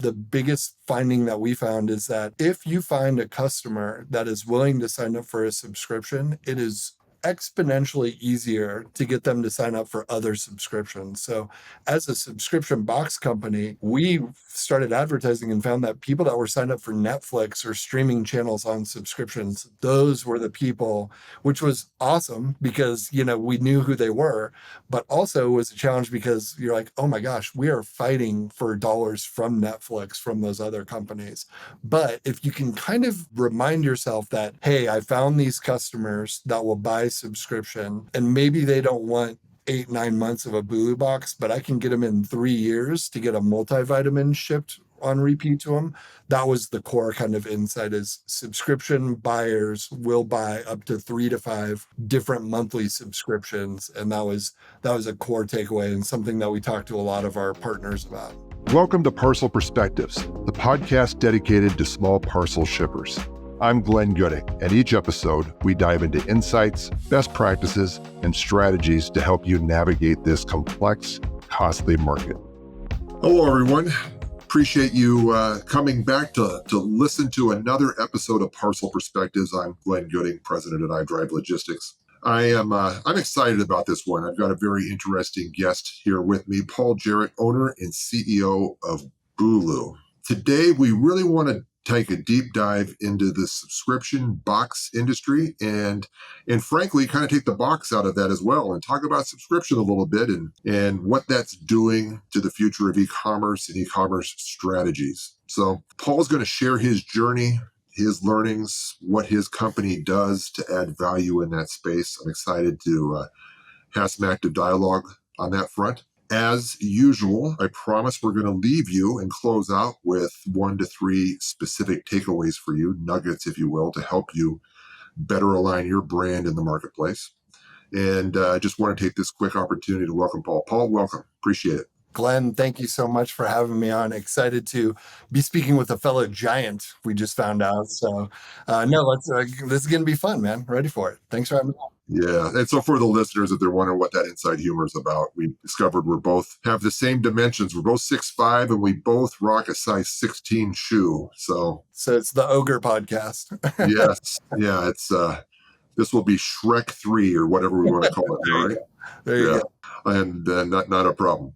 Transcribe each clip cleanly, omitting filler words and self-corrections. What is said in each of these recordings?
The biggest finding that we found is that if you find a customer that is willing to sign up for a subscription, it is exponentially easier to get them to sign up for other subscriptions. So as a subscription box company, we started advertising and found that people that were signed up for Netflix or streaming channels on subscriptions, those were the people, which was awesome because, we knew who they were, but also was a challenge because you're like, oh my gosh, we are fighting for dollars from Netflix, from those other companies. But if you can kind of remind yourself that, hey, I found these customers that will buy subscription, and maybe they don't want 8, 9 months of a Bulu box, but I can get them in 3 years to get a multivitamin shipped on repeat to them. That was the core kind of insight, is subscription buyers will buy up to 3 to 5 different monthly subscriptions. And that was a core takeaway and something that we talked to a lot of our partners about. Welcome to Parcel Perspectives, the podcast dedicated to small parcel shippers. I'm Glenn Gooding, and each episode, we dive into insights, best practices, and strategies to help you navigate this complex, costly market. Hello, everyone. Appreciate you coming back to listen to another episode of Parcel Perspectives. I'm Glenn Gooding, president at iDrive Logistics. I'm excited about this one. I've got a very interesting guest here with me, Paul Jarrett, owner and CEO of Bulu. Today, we really want to take a deep dive into the subscription box industry and frankly, kind of take the box out of that as well and talk about subscription a little bit and what that's doing to the future of e-commerce and e-commerce strategies. So Paul's going to share his journey, his learnings, what his company does to add value in that space. I'm excited to have some active dialogue on that front. As usual, I promise we're going to leave you and close out with 1 to 3 specific takeaways for you, nuggets, if you will, to help you better align your brand in the marketplace. And I just want to take this quick opportunity to welcome Paul. Paul, welcome. Appreciate it. Glenn, thank you so much for having me on. Excited to be speaking with a fellow giant we just found out. So, this is going to be fun, man. Ready for it. Thanks for having me on. Yeah. And so for the listeners, if they're wondering what that inside humor is about, we discovered we're both have the same dimensions. We're both 6'5", and we both rock a size 16 shoe. So it's the Ogre podcast. Yes. Yeah. It's this will be Shrek 3 or whatever we want to call it. Right? There you go. And not a problem.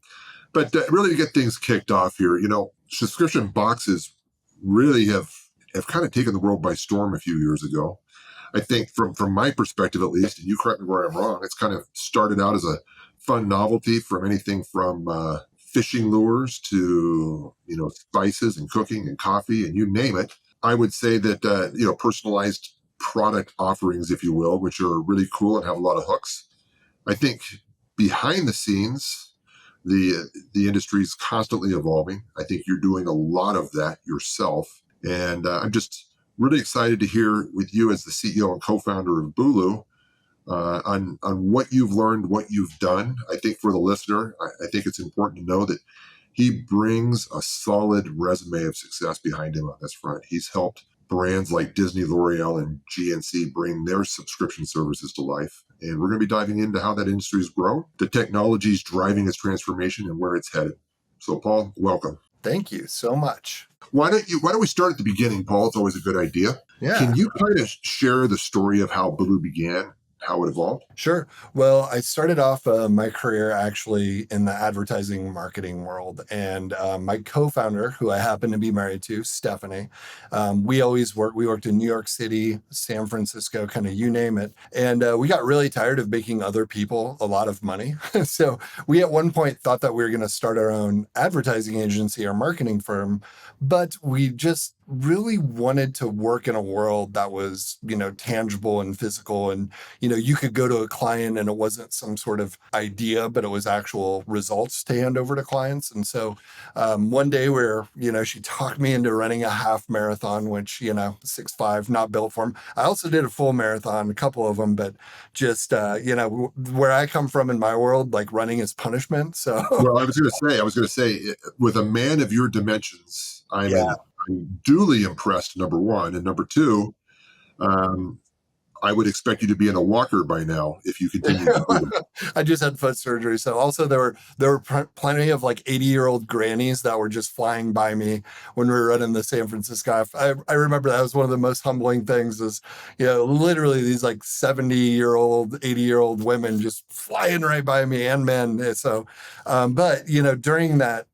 But really to get things kicked off here, subscription boxes really have kind of taken the world by storm a few years ago. I think from my perspective, at least, and you correct me where I'm wrong, it's kind of started out as a fun novelty from anything from fishing lures to, spices and cooking and coffee and you name it. I would say that, personalized product offerings, if you will, which are really cool and have a lot of hooks. I think behind the scenes, the industry is constantly evolving. I think you're doing a lot of that yourself. And I'm just really excited to hear with you as the CEO and co-founder of Bulu on what you've learned, what you've done. I think for the listener, I think it's important to know that he brings a solid resume of success behind him on this front. He's helped brands like Disney, L'Oreal, and GNC bring their subscription services to life. And we're going to be diving into how that industry has grown, the technologies driving its transformation, and where it's headed. So, Paul, welcome. Thank you so much. Why don't we start at the beginning, Paul? It's always a good idea. Yeah. Can you kind of share the story of how Bulu began, how it evolved? Sure. Well, I started off my career actually in the advertising marketing world. And my co-founder, who I happen to be married to, Stephanie, we worked in New York City, San Francisco, kind of you name it. And we got really tired of making other people a lot of money. So we at one point thought that we were going to start our own advertising agency or marketing firm, but we just really wanted to work in a world that was, tangible and physical. And, you could go to a client and it wasn't some sort of idea, but it was actual results to hand over to clients. And so one day she talked me into running a half marathon, which, 6'5", not built for him. I also did a full marathon, a couple of them, but just, where I come from in my world, like running is punishment. So, well, I was going to say, with a man of your dimensions, I'm duly impressed, number one. And number two, I would expect you to be in a walker by now if you continue to do it. I just had foot surgery. So also there were plenty of like 80-year-old grannies that were just flying by me when we were running the San Francisco. I remember that was one of the most humbling things is, literally these like 70-year-old, 80-year-old women just flying right by me and men. So, but during that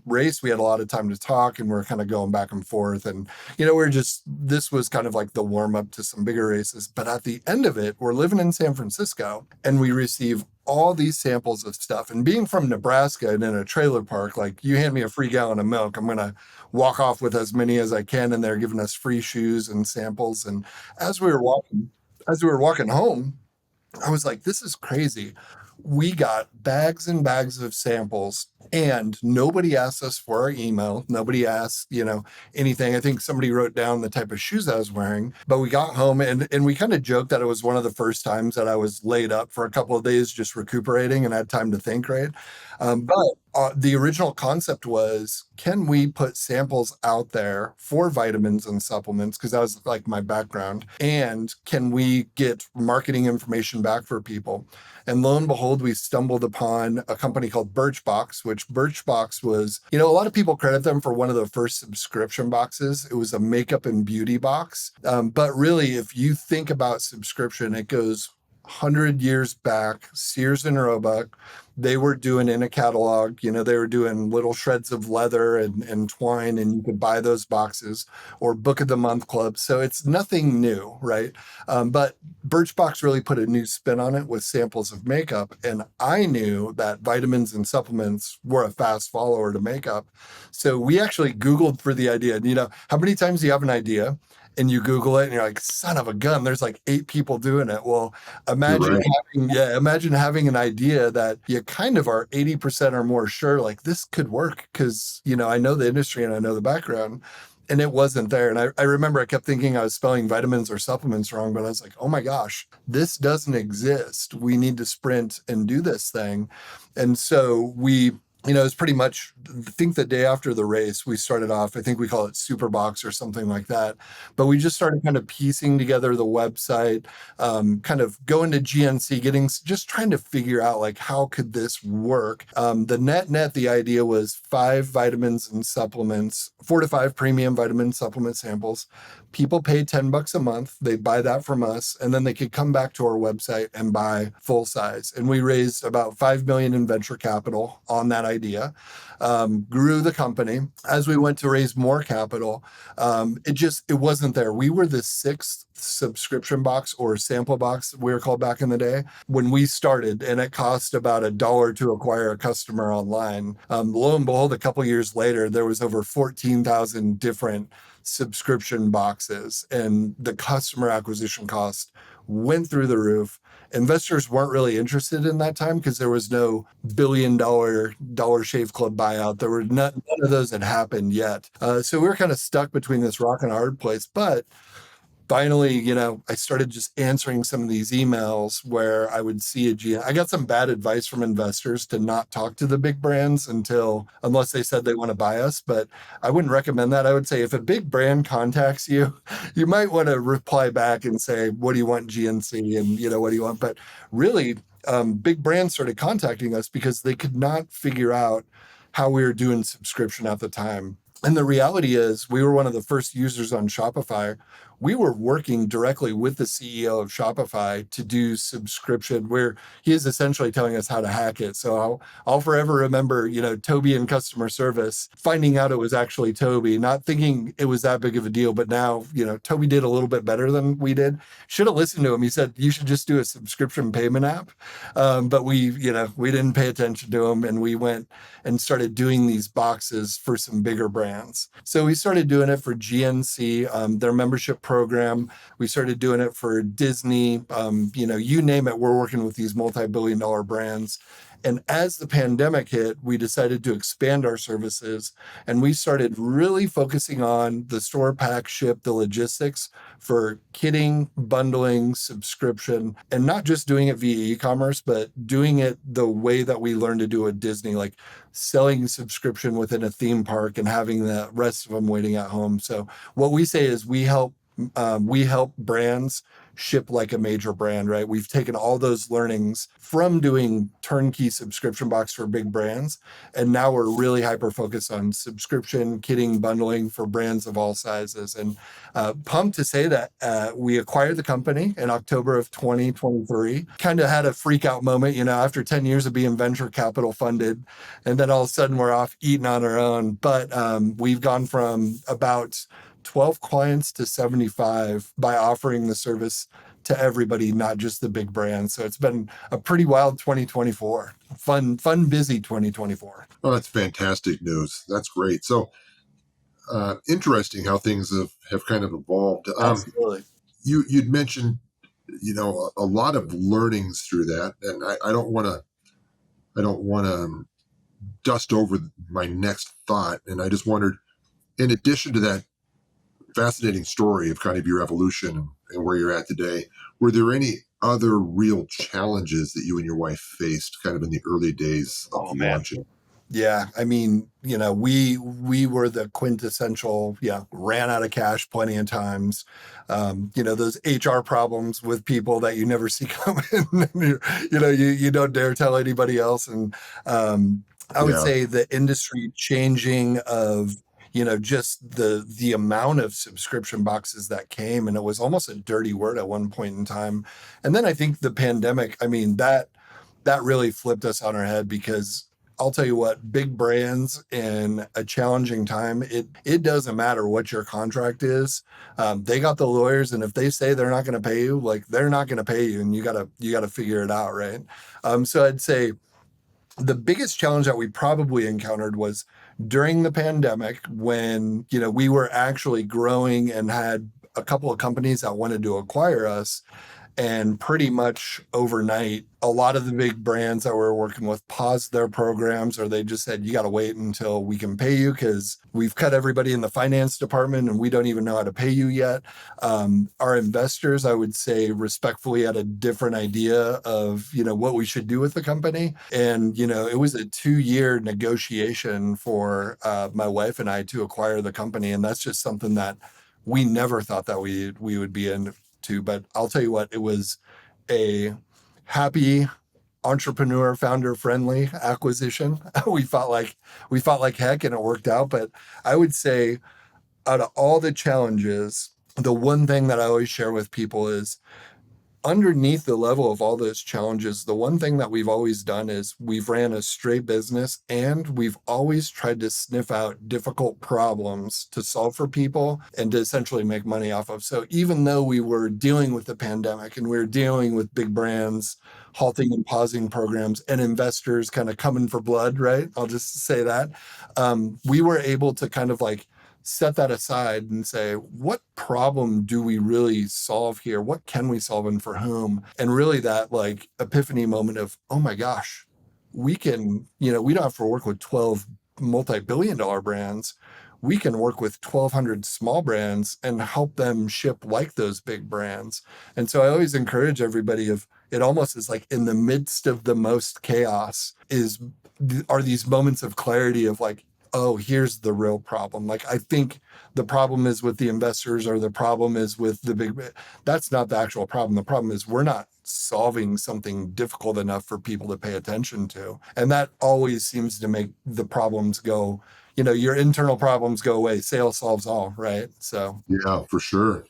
race, we had a lot of time to talk and we're kind of going back and forth. And, this was kind of like the warm up to some bigger races. But at the end of it, we're living in San Francisco and we receive all these samples of stuff. And being from Nebraska and in a trailer park, like you hand me a free gallon of milk, I'm going to walk off with as many as I can. And they're giving us free shoes and samples. And as we were walking home, I was like, this is crazy. We got bags and bags of samples and nobody asked us for our email. Nobody asked, anything. I think somebody wrote down the type of shoes I was wearing, but we got home and we kind of joked that it was one of the first times that I was laid up for a couple of days, just recuperating and had time to think, right? But the original concept was, can we put samples out there for vitamins and supplements? Because that was like my background. And can we get marketing information back for people? And lo and behold, we stumbled upon a company called Birchbox, which Birchbox was, a lot of people credit them for one of the first subscription boxes. It was a makeup and beauty box. But really, if you think about subscription, it goes 100 years back. Sears and Roebuck, they were doing in a catalog, they were doing little shreds of leather and twine, and you could buy those boxes, or book of the month club. So it's nothing new, right? But Birchbox really put a new spin on it with samples of makeup. And I knew that vitamins and supplements were a fast follower to makeup. So we actually Googled for the idea. How many times do you have an idea and you Google it and you're like, son of a gun, there's like 8 people doing it. Well, imagine having an idea that you kind of are 80% or more sure, like this could work because, I know the industry and I know the background, and it wasn't there. And I remember I kept thinking I was spelling vitamins or supplements wrong, but I was like, oh my gosh, this doesn't exist. We need to sprint and do this thing. And so it was pretty much, I think the day after the race, we started off, I think we call it Superbox or something like that. But we just started kind of piecing together the website, kind of going to GNC, just trying to figure out like, how could this work? The net, the idea was 5 vitamins and supplements, 4 to 5 premium vitamin supplement samples. People pay $10 a month. They buy that from us, and then they could come back to our website and buy full size. And we raised about $5 million in venture capital on that idea, grew the company. As we went to raise more capital, it wasn't there. We were the 6th subscription box or sample box, we were called back in the day, when we started, and it cost about $1 to acquire a customer online. Lo and behold, a couple years later, there was over 14,000 different subscription boxes, and the customer acquisition cost went through the roof. Investors weren't really interested in that time because there was no $1 billion Dollar Shave Club buyout. There were none of those had happened yet. So we were kind of stuck between this rock and a hard place. But finally, I started just answering some of these emails where I would see I got some bad advice from investors to not talk to the big brands unless they said they want to buy us. But I wouldn't recommend that. I would say if a big brand contacts you, you might want to reply back and say, what do you want, GNC? And, what do you want? But really, big brands started contacting us because they could not figure out how we were doing subscription at the time. And the reality is we were one of the first users on Shopify. We were working directly with the CEO of Shopify to do subscription, where he is essentially telling us how to hack it. So I'll forever remember, Toby in customer service, finding out it was actually Toby, not thinking it was that big of a deal. But now, Toby did a little bit better than we did. Should have listened to him. He said, you should just do a subscription payment app. But we didn't pay attention to him, and we went and started doing these boxes for some bigger brands. So we started doing it for GNC, their membership program. We started doing it for Disney, you name it. We're working with these multi-billion-dollar brands. And as the pandemic hit, we decided to expand our services, and we started really focusing on the store, pack, ship, the logistics for kitting, bundling, subscription, and not just doing it via e-commerce, but doing it the way that we learned to do at Disney, like selling subscription within a theme park and having the rest of them waiting at home. So what we say is we help brands ship like a major brand, right? We've taken all those learnings from doing turnkey subscription box for big brands. And now we're really hyper focused on subscription, kitting, bundling for brands of all sizes. And pumped to say that we acquired the company in October of 2023. Kind of had a freak out moment, after 10 years of being venture capital funded. And then all of a sudden we're off eating on our own. But we've gone from about 12 clients to 75 by offering the service to everybody, not just the big brands. So it's been a pretty wild 2024. Fun, busy 2024. Oh, that's fantastic news. That's great. So interesting how things have kind of evolved. Absolutely. You'd mentioned, a lot of learnings through that, and I don't want to dust over my next thought. And I just wondered, in addition to that fascinating story of kind of your evolution and where you're at today, were there any other real challenges that you and your wife faced kind of in the early days of launching? Yeah. I mean, we were the quintessential, ran out of cash plenty of times. Those HR problems with people that you never see coming, you don't dare tell anybody else. And I would say the industry changing of, just the amount of subscription boxes that came, and it was almost a dirty word at one point in time. And then I think the pandemic, I mean, that really flipped us on our head, because I'll tell you what, big brands in a challenging time, it doesn't matter what your contract is. They got the lawyers, and if they say they're not going to pay you, like, they're not going to pay you, and you gotta figure it out, right? So I'd say the biggest challenge that we probably encountered was during the pandemic, when we were actually growing and had a couple of companies that wanted to acquire us. And pretty much overnight, a lot of the big brands that we're working with paused their programs, or they just said, you got to wait until we can pay you, because we've cut everybody in the finance department and we don't even know how to pay you yet. Our investors, I would say, respectfully, had a different idea of, what we should do with the company. And, it was a 2-year negotiation for my wife and I to acquire the company. And that's just something that we never thought that we would be in. But I'll tell you what, it was a happy, entrepreneur, founder friendly acquisition. we fought like heck, and it worked out. But I would say, out of all the challenges, the one thing that I always share with people is, underneath the level of all those challenges, the one thing that we've always done is we've ran a straight business, and we've always tried to sniff out difficult problems to solve for people and to essentially make money off of. So even though we were dealing with the pandemic, and we were dealing with big brands halting and pausing programs, and investors kind of coming for blood, right? I'll just say that. We were able to kind of like set that aside and say, what problem do we really solve here? What can we solve, and for whom? And really that like epiphany moment of, oh my gosh, we can, we don't have to work with 12 multi-billion-dollar brands. We can work with 1,200 small brands and help them ship like those big brands. And so I always encourage everybody, of it almost is like in the midst of the most chaos are these moments of clarity of like, oh, here's the real problem. Like, I think the problem is with the investors, or the problem is with the big, that's not the actual problem. The problem is we're not solving something difficult enough for people to pay attention to. And that always seems to make the problems go, your internal problems go away. Sales solves all, right? So. Yeah, for sure.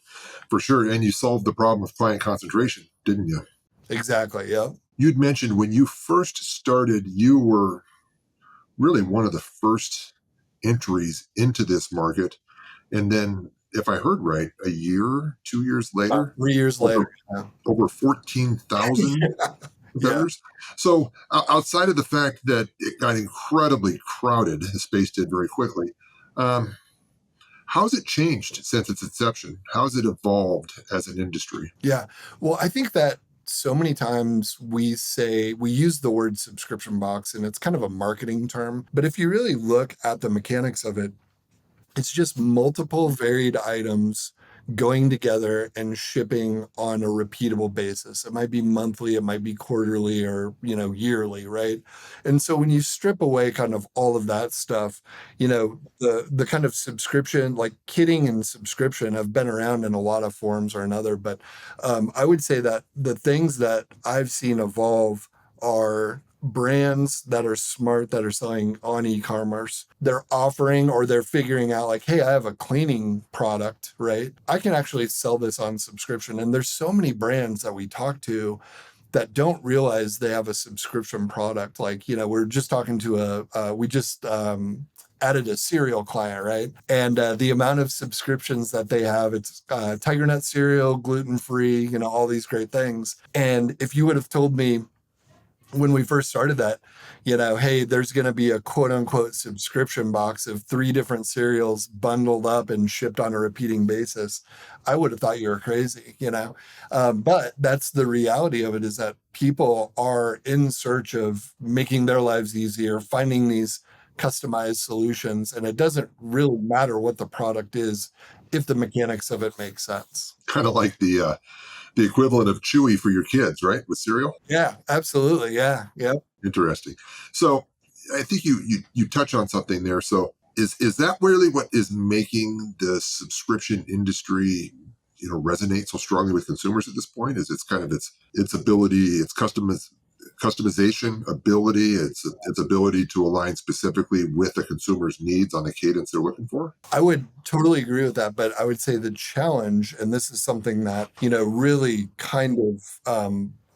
For sure. And you solved the problem of client concentration, didn't you? Exactly. Yeah. You'd mentioned when you first started, you were really one of the first entries into this market. And then, if I heard right, 2 years later, 3 years later, over 14,000 competitors. So outside of the fact that it got incredibly crowded, the space did very quickly. How's it changed since its inception? How's it evolved as an industry? Yeah. Well, I think that so many times we use the word subscription box, and it's kind of a marketing term. But if you really look at the mechanics of it, it's just multiple varied items going together and shipping on a repeatable basis. It might be monthly, it might be quarterly, or, yearly, right? And so when you strip away kind of all of that stuff, the kind of subscription, like kitting and subscription, have been around in a lot of forms or another. But I would say that the things that I've seen evolve are brands that are smart, that are selling on e-commerce. They're offering, or they're figuring out like, hey, I have a cleaning product, right? I can actually sell this on subscription. And there's so many brands that we talk to that don't realize they have a subscription product. Like, we're just talking to we just added a cereal client, right? And the amount of subscriptions that they have, it's Tiger Nut cereal, gluten-free, all these great things. And if you would have told me when we first started that, hey, there's going to be a quote unquote subscription box of 3 different cereals bundled up and shipped on a repeating basis, I would have thought you were crazy, but that's the reality of it, is that people are in search of making their lives easier, finding these customized solutions. And it doesn't really matter what the product is if the mechanics of it make sense. Kind of like the equivalent of Chewy for your kids, right? With cereal. Yeah, absolutely. Yeah. Yep. Interesting. So I think you touch on something there. So is that really what is making the subscription industry, resonate so strongly with consumers at this point? Is it's kind of its ability, its customization ability, its ability to align specifically with the consumer's needs on the cadence they're looking for? I would totally agree with that, but I would say the challenge, and this is something that, really kind of,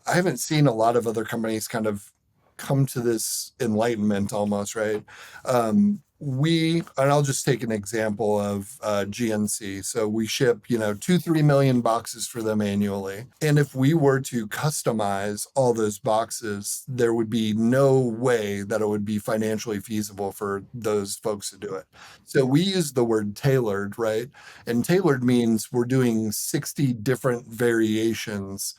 I haven't seen a lot of other companies kind of come to this enlightenment almost, right? And I'll just take an example of GNC. So we ship, 2-3 million boxes for them annually. And if we were to customize all those boxes, there would be no way that it would be financially feasible for those folks to do it. So we use the word tailored, right? And tailored means we're doing 60 different variations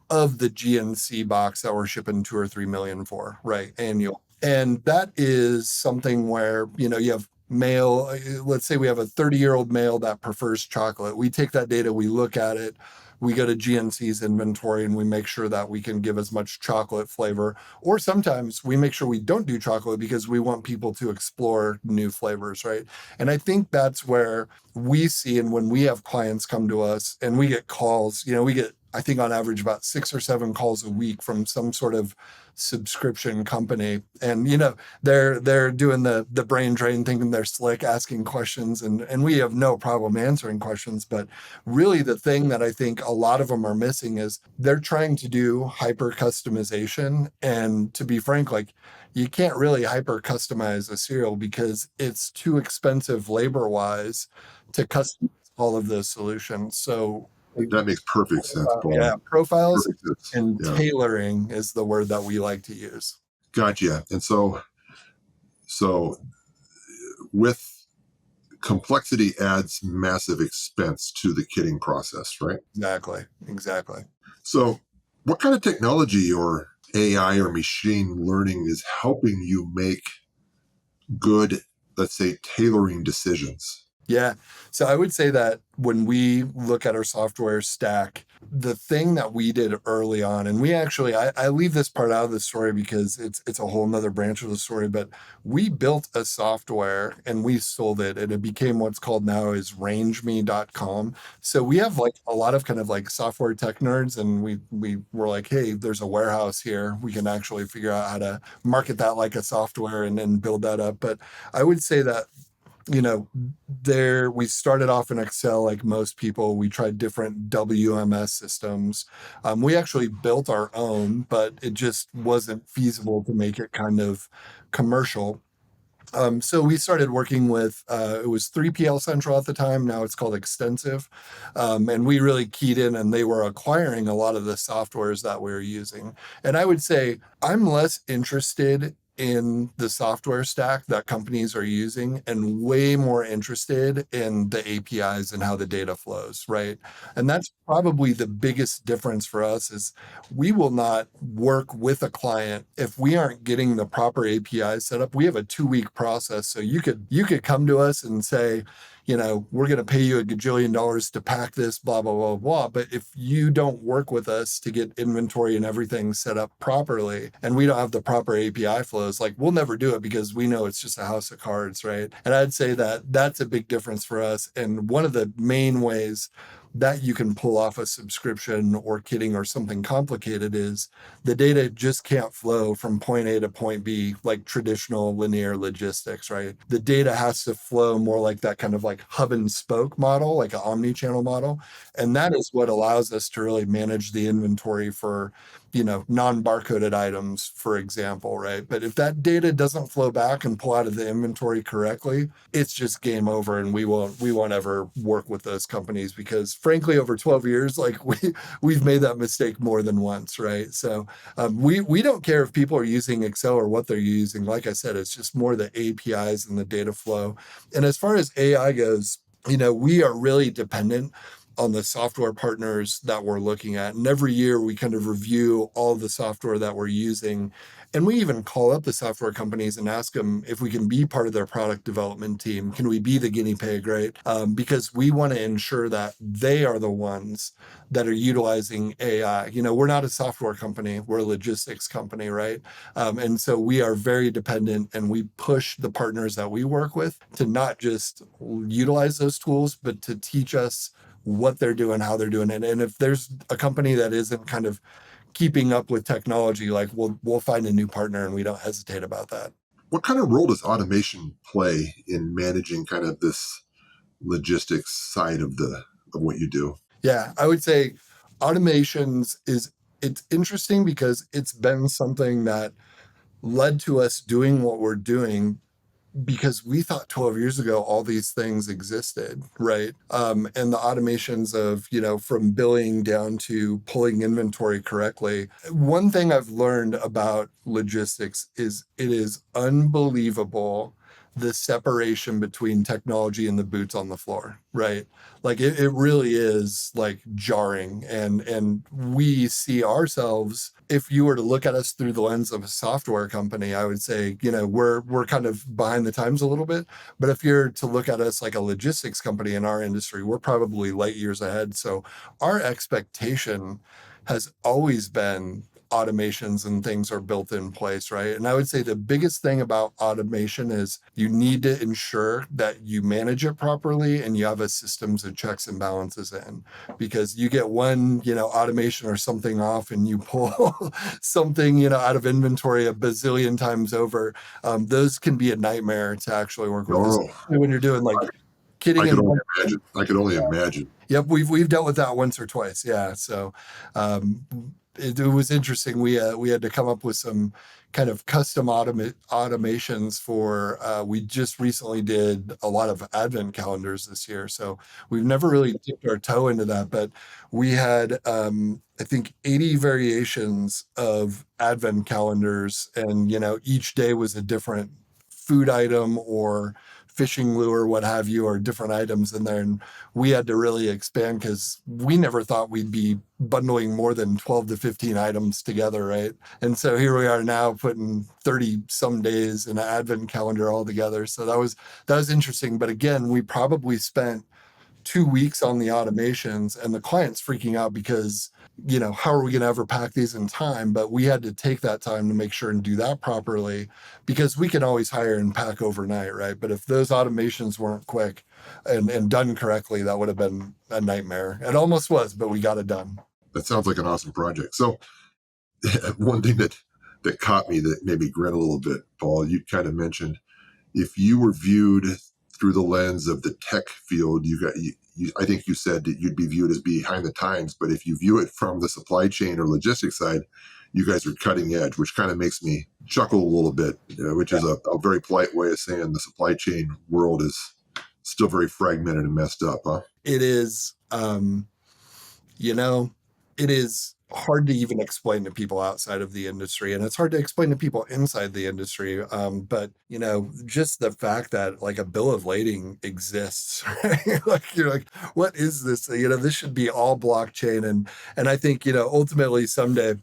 of the GNC box that we're shipping 2 or 3 million for, right? Annual. And that is something where, you have male, let's say we have a 30-year-old male that prefers chocolate. We take that data, we look at it, we go to GNC's inventory, and we make sure that we can give as much chocolate flavor. Or sometimes we make sure we don't do chocolate because we want people to explore new flavors, right? And I think that's where we see, and when we have clients come to us and we get calls, we get, I think on average about 6 or 7 calls a week from some sort of subscription company. And, they're doing the brain drain, thinking they're slick, asking questions, and we have no problem answering questions. But really the thing that I think a lot of them are missing is they're trying to do hyper customization. And to be frank, like, you can't really hyper customize a cereal because it's too expensive labor wise to customize all of those solutions. So that makes perfect sense, Paul. Yeah, profiles Perfect sense. and Yeah. tailoring is the word that we like to use. Gotcha. And so with complexity adds massive expense to the kitting process, right? Exactly. So what kind of technology or AI or machine learning is helping you make good, let's say, tailoring decisions? Yeah. So I would say that when we look at our software stack, the thing that we did early on, and we actually, I leave this part out of the story because it's a whole nother branch of the story, but we built a software and we sold it, and it became what's called now is rangeme.com. So we have like a lot of kind of like software tech nerds, and we were like, hey, there's a warehouse here. We can actually figure out how to market that like a software and then build that up. But I would say that we started off in Excel like most people. We tried different WMS systems. We actually built our own, but it just wasn't feasible to make it kind of commercial. So we started working with, it was 3PL Central at the time. Now it's called Extensive. And we really keyed in, and they were acquiring a lot of the softwares that we were using. And I would say I'm less interested in the software stack that companies are using and way more interested in the APIs and how the data flows, right? And that's probably the biggest difference for us is we will not work with a client if we aren't getting the proper APIs set up. We have a 2-week process. So you could come to us and say, we're going to pay you $1 gajillion to pack this, blah, blah, blah, blah. But if you don't work with us to get inventory and everything set up properly, and we don't have the proper API flows, like we'll never do it because we know it's just a house of cards, right? And I'd say that that's a big difference for us. And one of the main ways that you can pull off a subscription or kitting or something complicated is the data just can't flow from point A to point B like traditional linear logistics, right? The data has to flow more like that kind of like hub and spoke model, like an omni-channel model. And that is what allows us to really manage the inventory for, non-barcoded items, for example, right? But if that data doesn't flow back and pull out of the inventory correctly, it's just game over, and we won't ever work with those companies because frankly, over 12 years, like we've made that mistake more than once, right? So we don't care if people are using Excel or what they're using. Like I said, it's just more the APIs and the data flow. And as far as AI goes, we are really dependent on the software partners that we're looking at. And every year we kind of review all the software that we're using. And we even call up the software companies and ask them if we can be part of their product development team. Can we be the guinea pig, right? Because we want to ensure that they are the ones that are utilizing AI. We're not a software company, we're a logistics company, right? And so we are very dependent, and we push the partners that we work with to not just utilize those tools, but to teach us what they're doing, how they're doing it. And if there's a company that isn't kind of keeping up with technology, like we'll find a new partner, and we don't hesitate about that. What kind of role does automation play in managing kind of this logistics side of what you do? Yeah, I would say it's interesting because it's been something that led to us doing what we're doing because we thought 12 years ago all these things existed, right? And the automations of, from billing down to pulling inventory correctly. One thing I've learned about logistics is it is unbelievable the separation between technology and the boots on the floor, right? Like it really is like jarring. And we see ourselves, if you were to look at us through the lens of a software company, I would say, we're kind of behind the times a little bit. But if you're to look at us like a logistics company in our industry, we're probably light years ahead. So our expectation has always been automations and things are built in place, right? And I would say the biggest thing about automation is you need to ensure that you manage it properly and you have a systems of checks and balances in, because you get one, automation or something off and you pull something, out of inventory a bazillion times over. Those can be a nightmare to actually work with, Oh, especially when you're doing like kitting I could and only imagine. I could only imagine. Yep, we've dealt with that once or twice. Yeah, so it was interesting. We had to come up with some kind of custom automations for. We just recently did a lot of advent calendars this year, so we've never really dipped our toe into that. But we had, I think, 80 variations of advent calendars, and each day was a different food item or fishing lure, what have you, or different items in there. And we had to really expand because we never thought we'd be bundling more than 12 to 15 items together, right? And so here we are now putting 30 some days in an advent calendar all together. So that was interesting. But again, we probably spent 2 weeks on the automations, and the client's freaking out because, how are we going to ever pack these in time? But we had to take that time to make sure and do that properly, because we can always hire and pack overnight, right? But if those automations weren't quick and done correctly, that would have been a nightmare. It almost was, but we got it done. That sounds like an awesome project. So one thing that caught me, that made me grin a little bit, Paul, you kind of mentioned, if you were viewed through the lens of the tech field, I think you said that you'd be viewed as behind the times, but if you view it from the supply chain or logistics side, you guys are cutting edge, which kind of makes me chuckle a little bit, which is a very polite way of saying the supply chain world is still very fragmented and messed up, huh? It is, it is hard to even explain to people outside of the industry, and it's hard to explain to people inside the industry. But just the fact that like a bill of lading exists, right? Like you're like, what is this? This should be all blockchain, and I think ultimately someday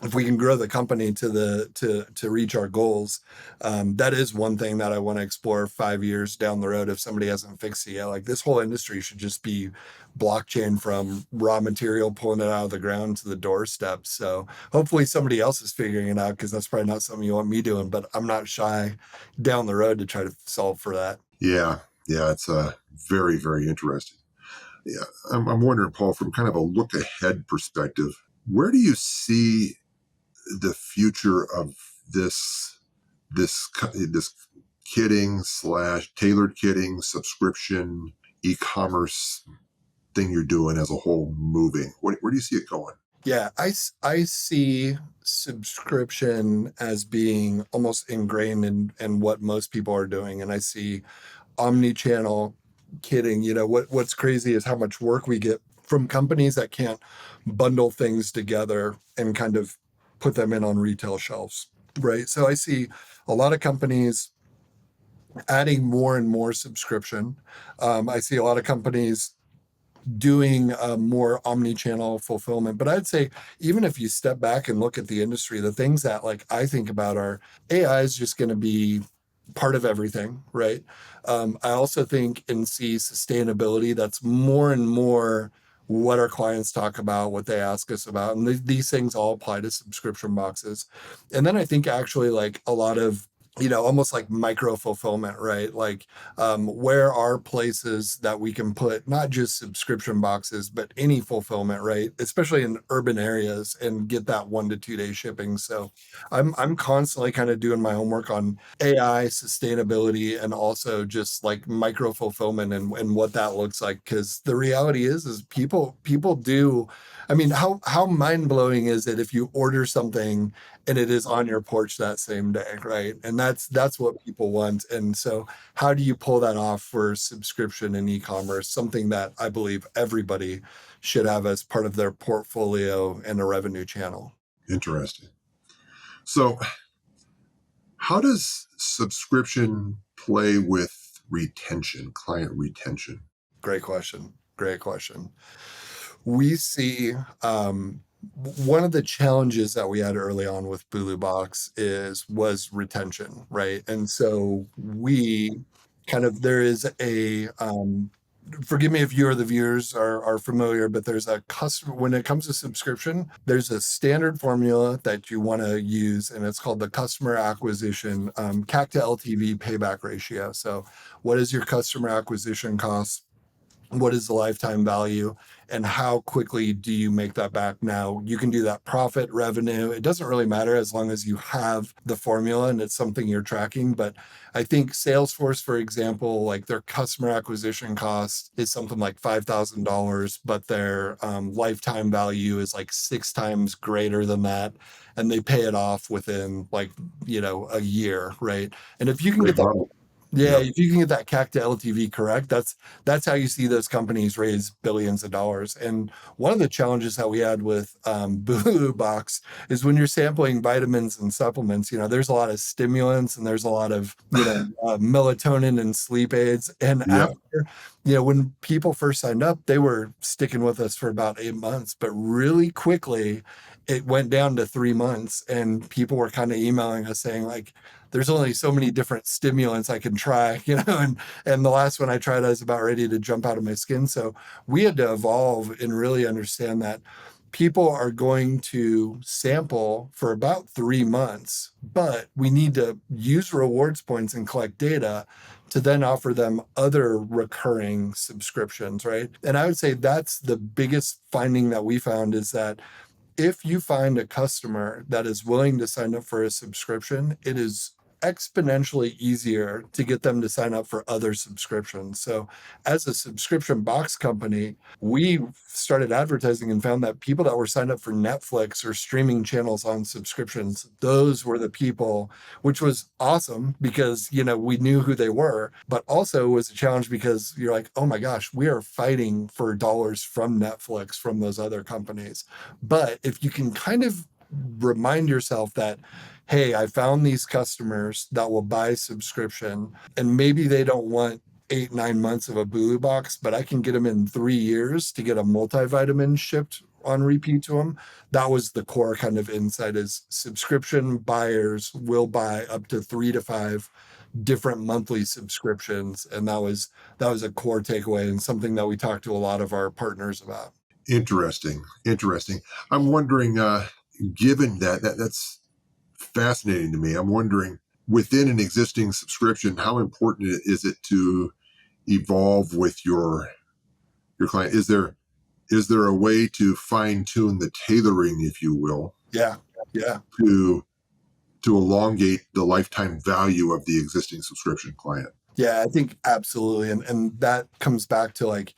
if we can grow the company to reach our goals, that is one thing that I want to explore 5 years down the road if somebody hasn't fixed it yet. Like this whole industry should just be blockchain from raw material, pulling it out of the ground to the doorstep. So hopefully somebody else is figuring it out, because that's probably not something you want me doing, but I'm not shy down the road to try to solve for that. Yeah, yeah, it's very, very interesting. Yeah, I'm wondering, Paul, from kind of a look ahead perspective, where do you see the future of this kitting slash tailored kitting subscription e-commerce thing you're doing as a whole moving? Where do you see it going? Yeah, I see subscription as being almost ingrained in what most people are doing. And I see omni-channel kitting. What's crazy is how much work we get from companies that can't bundle things together and kind of put them in on retail shelves, right? So I see a lot of companies adding more and more subscription. I see a lot of companies doing more omni-channel fulfillment. But I'd say even if you step back and look at the industry, the things that like I think about are AI is just going to be part of everything, right? I also think and see sustainability. That's more and more what our clients talk about, what they ask us about, and these things all apply to subscription boxes. And then I think actually like a lot of almost like micro fulfillment, right? Like where are places that we can put not just subscription boxes, but any fulfillment, right? Especially in urban areas, and get that 1 to 2 day shipping. So I'm constantly kind of doing my homework on AI sustainability, and also just like micro fulfillment and what that looks like. Because the reality is people do. I mean, how mind blowing is it if you order something and it is on your porch that same day, right? And that's what people want. And so how do you pull that off for subscription and e-commerce, something that I believe everybody should have as part of their portfolio and a revenue channel? Interesting. So, how does subscription play with retention, client retention? Great question. Great question. We see one of the challenges that we had early on with Bulu Box was retention, right? And so we kind of there is a forgive me if you or the viewers are familiar, but there's a customer when it comes to subscription, there's a standard formula that you want to use, and it's called the customer acquisition CAC to LTV payback ratio. So what is your customer acquisition cost? What is the lifetime value, and how quickly do you make that back? Now you can do that profit, revenue, it doesn't really matter as long as you have the formula and it's something you're tracking. But I think Salesforce, for example, like their customer acquisition cost is something like $5,000, but their lifetime value is like 6 times greater than that, and they pay it off within like a year, right? And if you can Great get that, model. yeah, Yeah. if you can get that CAC to LTV correct, that's how you see those companies raise billions of dollars. And one of the challenges that we had with Bulu Box is when you're sampling vitamins and supplements, there's a lot of stimulants and there's a lot of melatonin and sleep aids. And Yeah. after when people first signed up, they were sticking with us for about 8 months, but really quickly it went down to 3 months, and people were kind of emailing us saying like, there's only so many different stimulants I can try, and the last one I tried, I was about ready to jump out of my skin. So we had to evolve and really understand that people are going to sample for about 3 months, but we need to use rewards points and collect data to then offer them other recurring subscriptions, right? And I would say that's the biggest finding that we found, is that if you find a customer that is willing to sign up for a subscription, it is exponentially easier to get them to sign up for other subscriptions. So, as a subscription box company, we started advertising and found that people that were signed up for Netflix or streaming channels on subscriptions, those were the people, which was awesome because, we knew who they were, but also was a challenge because you're like, oh my gosh, we are fighting for dollars from Netflix, from those other companies. But if you can kind of remind yourself that, hey, I found these customers that will buy subscription, and maybe they don't want 8, 9 months of a Bulu box, but I can get them in 3 years to get a multivitamin shipped on repeat to them. That was the core kind of insight, is subscription buyers will buy up to 3 to 5 different monthly subscriptions. And that was a core takeaway and something that we talked to a lot of our partners about. Interesting. Interesting. I'm wondering, given that's fascinating to me. I'm wondering, within an existing subscription, how important is it to evolve with your client? Is there a way to fine tune the tailoring, if you will, Yeah. Yeah. to elongate the lifetime value of the existing subscription client? Yeah, I think absolutely. And that comes back to like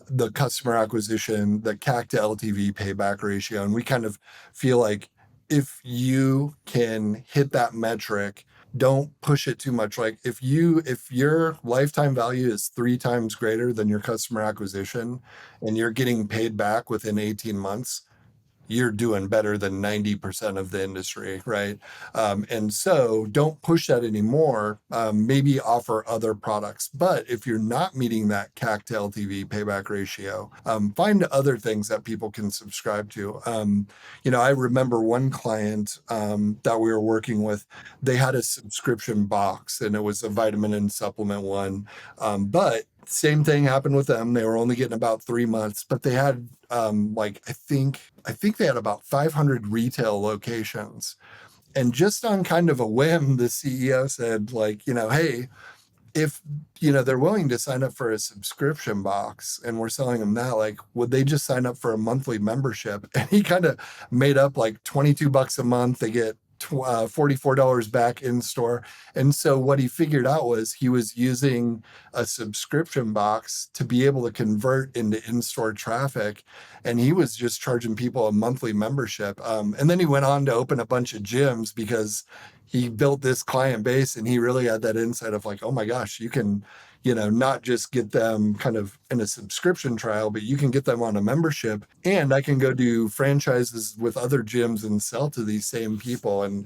the customer acquisition, the CAC to LTV payback ratio. And we kind of feel like if you can hit that metric, don't push it too much. Like if your lifetime value is 3 times greater than your customer acquisition and you're getting paid back within 18 months, you're doing better than 90% of the industry, right? And so don't push that anymore. Maybe offer other products. But if you're not meeting that CAC to LTV payback ratio, find other things that people can subscribe to. I remember one client that we were working with, they had a subscription box and it was a vitamin and supplement one. But same thing happened with them. They were only getting about 3 months, but they had I think they had about 500 retail locations. And just on kind of a whim, the CEO said, like, hey, if they're willing to sign up for a subscription box and we're selling them that, like, would they just sign up for a monthly membership? And he kind of made up like $22 a month. They get $44 back in store. And so what he figured out was he was using a subscription box to be able to convert into in-store traffic. And he was just charging people a monthly membership. And then he went on to open a bunch of gyms because he built this client base and he really had that insight of like, oh my gosh, you can, not just get them kind of in a subscription trial, but you can get them on a membership, and I can go do franchises with other gyms and sell to these same people. And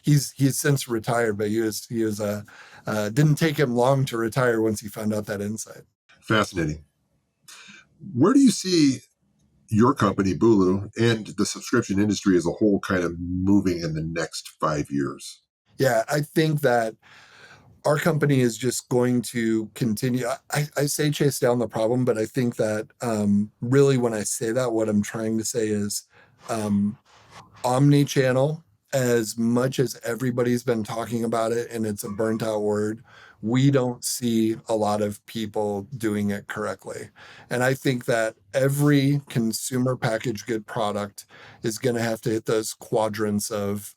he's since retired, but he was didn't take him long to retire once he found out that insight. Fascinating. Where do you see your company, Bulu, and the subscription industry as a whole kind of moving in the next 5 years? Yeah, I think that our company is just going to continue. I say chase down the problem, but I think that really when I say that, what I'm trying to say is omni-channel, as much as everybody's been talking about it and it's a burnt out word, we don't see a lot of people doing it correctly. And I think that every consumer packaged good product is going to have to hit those quadrants of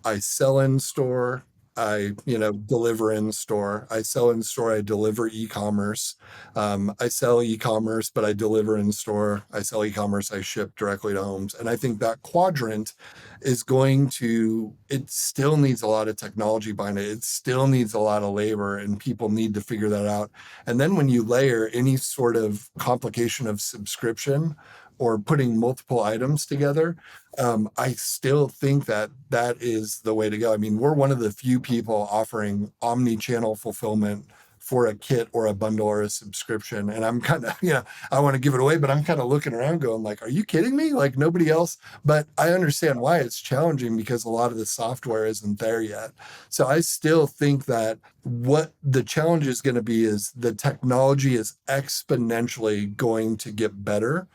I sell in store, I deliver in store. I sell in store, I deliver e-commerce. I sell e-commerce, but I deliver in store. I sell e-commerce, I ship directly to homes. And I think that quadrant is it still needs a lot of technology behind it. It still needs a lot of labor, and people need to figure that out. And then when you layer any sort of complication of subscription or putting multiple items together, I still think that is the way to go. I mean, we're one of the few people offering omni-channel fulfillment for a kit or a bundle or a subscription. And I'm kind of, I want to give it away, but I'm kind of looking around going like, are you kidding me? Like nobody else. But I understand why it's challenging, because a lot of the software isn't there yet. So I still think that what the challenge is going to be is the technology is exponentially going to get better.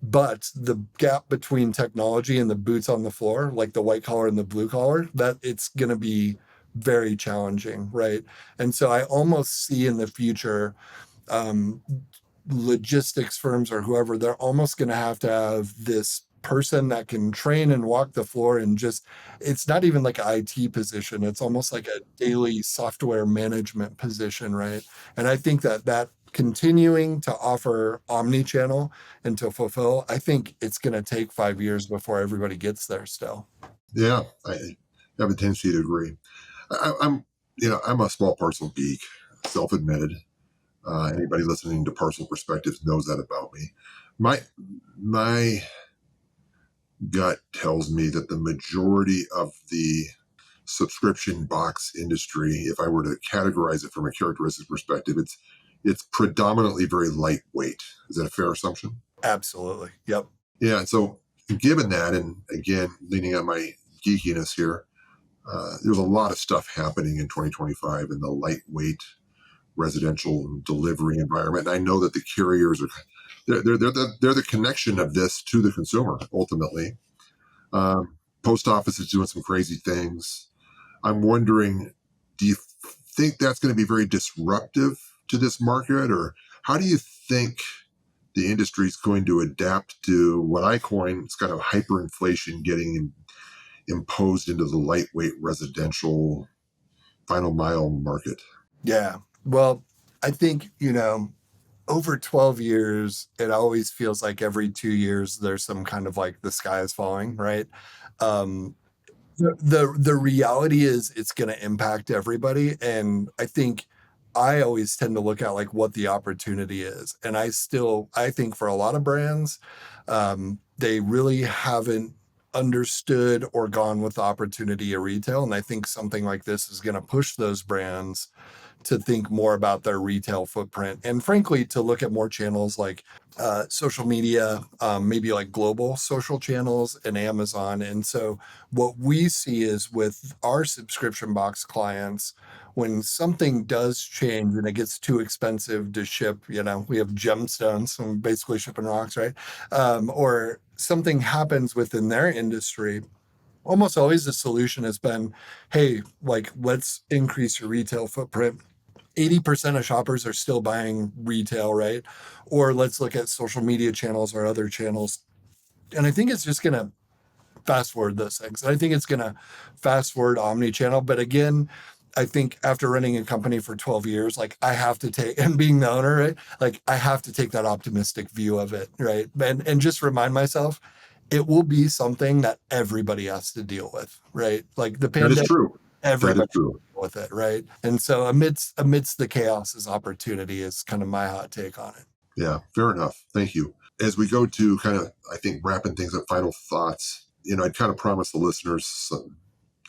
But the gap between technology and the boots on the floor, like the white collar and the blue collar, that it's going to be very challenging, right? And so I almost see in the future, logistics firms or whoever, they're almost going to have this person that can train and walk the floor, and just, it's not even like an IT position. It's almost like a daily software management position, right? And I think that continuing to offer omni-channel and to fulfill, I think it's going to take 5 years before everybody gets there still. Yeah, I have a tendency to agree. I'm a small parcel geek, self-admitted. Anybody listening to Parcel Perspectives knows that about me. My gut tells me that the majority of the subscription box industry, if I were to categorize it from a characteristic perspective, it's predominantly very lightweight. Is that a fair assumption? Absolutely. Yep. Yeah. And so, given that, and again, leaning on my geekiness here, there's a lot of stuff happening in 2025 in the lightweight residential delivery environment. And I know that the carriers are they're the connection of this to the consumer ultimately. Post office is doing some crazy things. I'm wondering, do you think that's going to be very disruptive to this market, or how do you think the industry is going to adapt to what I coin it's kind of hyperinflation getting imposed into the lightweight residential final mile market? Yeah. Well, I think, over 12 years, it always feels like every 2 years there's some kind of like the sky is falling, right? Um, the reality is it's going to impact everybody. And I think I always tend to look at like what the opportunity is. And I think for a lot of brands, they really haven't understood or gone with the opportunity of retail. And I think something like this is going to push those brands to think more about their retail footprint and frankly to look at more channels like social media, maybe like global social channels and Amazon. And so what we see is with our subscription box clients, when something does change and it gets too expensive to ship, we have gemstones, so we're basically shipping rocks, right? Or something happens within their industry, almost always the solution has been, hey, like, let's increase your retail footprint. 80% of shoppers are still buying retail, right? Or let's look at social media channels or other channels. And I think it's just going to fast forward those things. I think it's going to fast forward omni-channel. But again, I think after running a company for 12 years, like I have to take, and being the owner, right? Like I have to take that optimistic view of it, right? And just remind myself, it will be something that everybody has to deal with, right? Like the That is pandemic, true. That is everybody true. with it, right? And so amidst the chaos is opportunity is kind of my hot take on it. Yeah, fair enough. Thank you. As we go to kind of, I think, wrapping things up, final thoughts, I'd kind of promised the listeners some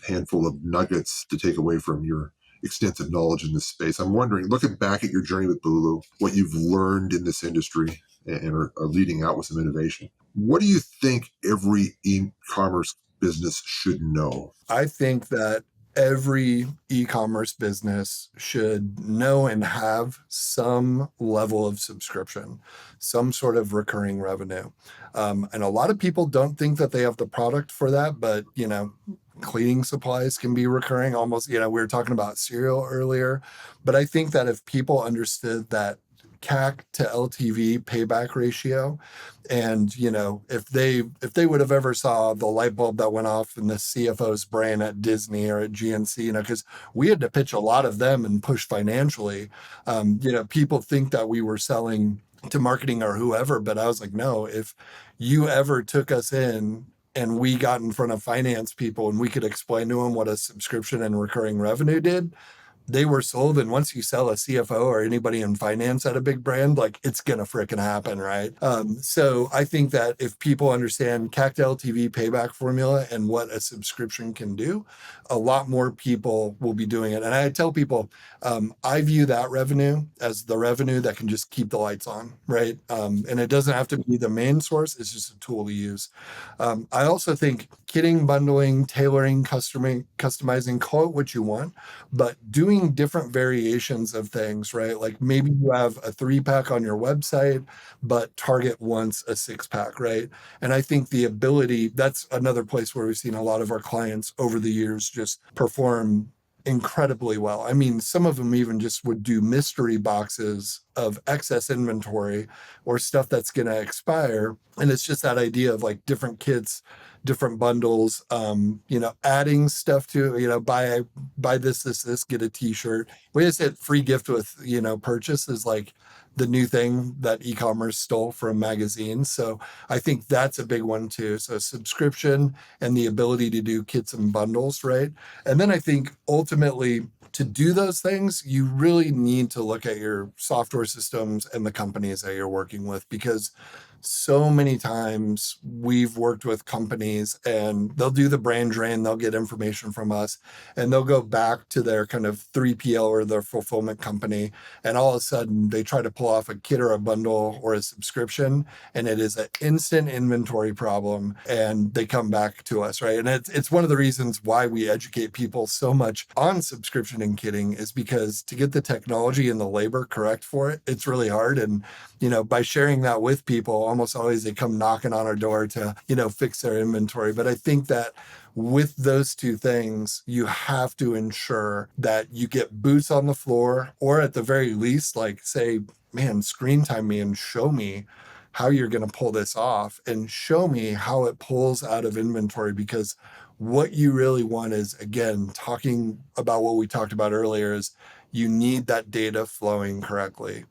handful of nuggets to take away from your extensive knowledge in this space. I'm wondering, looking back at your journey with Bulu, what you've learned in this industry and are leading out with some innovation. What do you think every e-commerce business should know? I think that every e-commerce business should know and have some level of subscription, some sort of recurring revenue. And a lot of people don't think that they have the product for that, but cleaning supplies can be recurring almost, we were talking about cereal earlier, but I think that if people understood that CAC to LTV payback ratio, and if they would have ever saw the light bulb that went off in the CFO's brain at Disney or at GNC, because we had to pitch a lot of them and push financially. People think that we were selling to marketing or whoever, but I was like, no, if you ever took us in and we got in front of finance people and we could explain to them what a subscription and recurring revenue did, they were sold. And once you sell a CFO or anybody in finance at a big brand, like it's going to freaking happen, right? So I think that if people understand CAC to LTV payback formula and what a subscription can do, a lot more people will be doing it. And I tell people, I view that revenue as the revenue that can just keep the lights on, right? And it doesn't have to be the main source. It's just a tool to use. I also think kitting, bundling, tailoring, customizing, call it what you want, but doing different variations of things, right? Like maybe you have a 3-pack on your website, but Target wants a 6-pack, right? And I think the ability, that's another place where we've seen a lot of our clients over the years just perform incredibly well. I mean, some of them even just would do mystery boxes of excess inventory or stuff that's going to expire. And it's just that idea of like different kits, different bundles, adding stuff to, buy this, get a t-shirt. We just said free gift with, purchase is like the new thing that e-commerce stole from magazines. So I think that's a big one too. So subscription and the ability to do kits and bundles, right? And then I think ultimately to do those things, you really need to look at your software systems and the companies that you're working with, because so many times we've worked with companies and they'll do the brand drain, they'll get information from us and they'll go back to their kind of 3PL or their fulfillment company. And all of a sudden they try to pull pull off a kit or a bundle or a subscription, and it is an instant inventory problem, and they come back to us, right? And it's one of the reasons why we educate people so much on subscription and kitting, is because to get the technology and the labor correct for it, it's really hard. And, by sharing that with people, almost always they come knocking on our door to, fix their inventory. But I think that with those two things, you have to ensure that you get boots on the floor, or at the very least, like say, man, screen time me and show me how you're going to pull this off, and show me how it pulls out of inventory. Because what you really want is, again, talking about what we talked about earlier, is you need that data flowing correctly.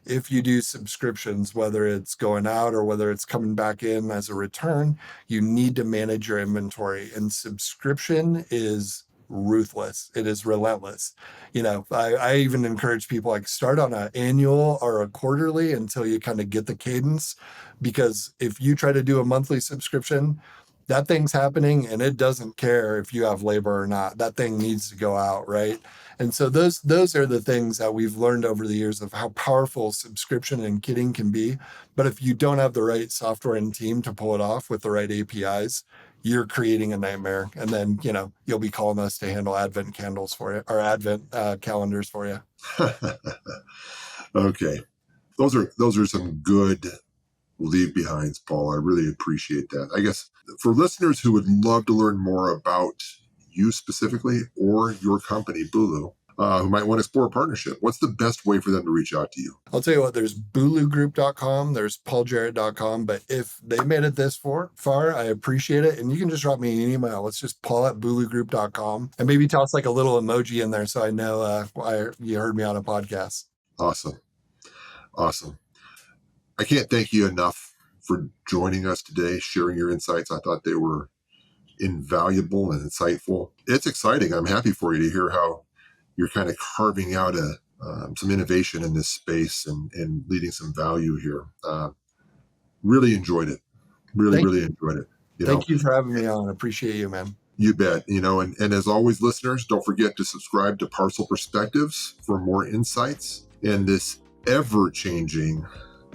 If you do subscriptions, whether it's going out or whether it's coming back in as a return, you need to manage your inventory. And subscription is ruthless. It is relentless. I even encourage people, like, start on an annual or a quarterly until you kind of get the cadence. Because if you try to do a monthly subscription, that thing's happening and it doesn't care if you have labor or not. That thing needs to go out, right? And so those are the things that we've learned over the years of how powerful subscription and kitting can be. But if you don't have the right software and team to pull it off with the right APIs, you're creating a nightmare. And then, you'll be calling us to handle Advent candles for you, or Advent calendars for you. Okay. Those are some good leave behinds, Paul. I really appreciate that. I guess for listeners who would love to learn more about you specifically or your company, Bulu, who might want to explore a partnership, what's the best way for them to reach out to you? I'll tell you what, there's bulugroup.com, there's pauljarrett.com, but if they made it this far, I appreciate it. And you can just drop me an email. It's just paul@bulugroup.com, and maybe toss like a little emoji in there so I know you heard me on a podcast. Awesome. I can't thank you enough for joining us today, sharing your insights. I thought they were invaluable and insightful. It's exciting. I'm happy for you to hear how you're kind of carving out some innovation in this space and leading some value here. Really enjoyed it. Really enjoyed it. Thank you for having me on. I appreciate you, man. You bet. And as always, listeners, don't forget to subscribe to Parcel Perspectives for more insights in this ever-changing,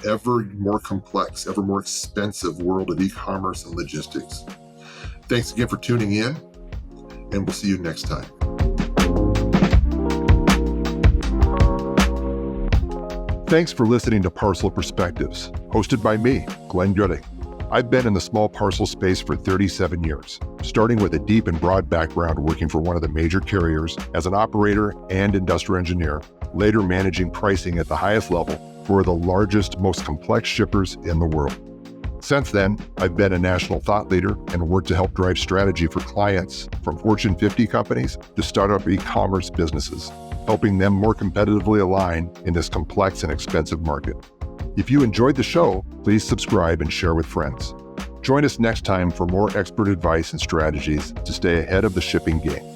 ever more complex, ever more expensive world of e-commerce and logistics. Thanks again for tuning in, and we'll see you next time. Thanks for listening to Parcel Perspectives, hosted by me, Glenn Gooding. I've been in the small parcel space for 37 years, starting with a deep and broad background working for one of the major carriers as an operator and industrial engineer, later managing pricing at the highest level for the largest, most complex shippers in the world. Since then, I've been a national thought leader and worked to help drive strategy for clients from Fortune 50 companies to startup e-commerce businesses, helping them more competitively align in this complex and expensive market. If you enjoyed the show, please subscribe and share with friends. Join us next time for more expert advice and strategies to stay ahead of the shipping game.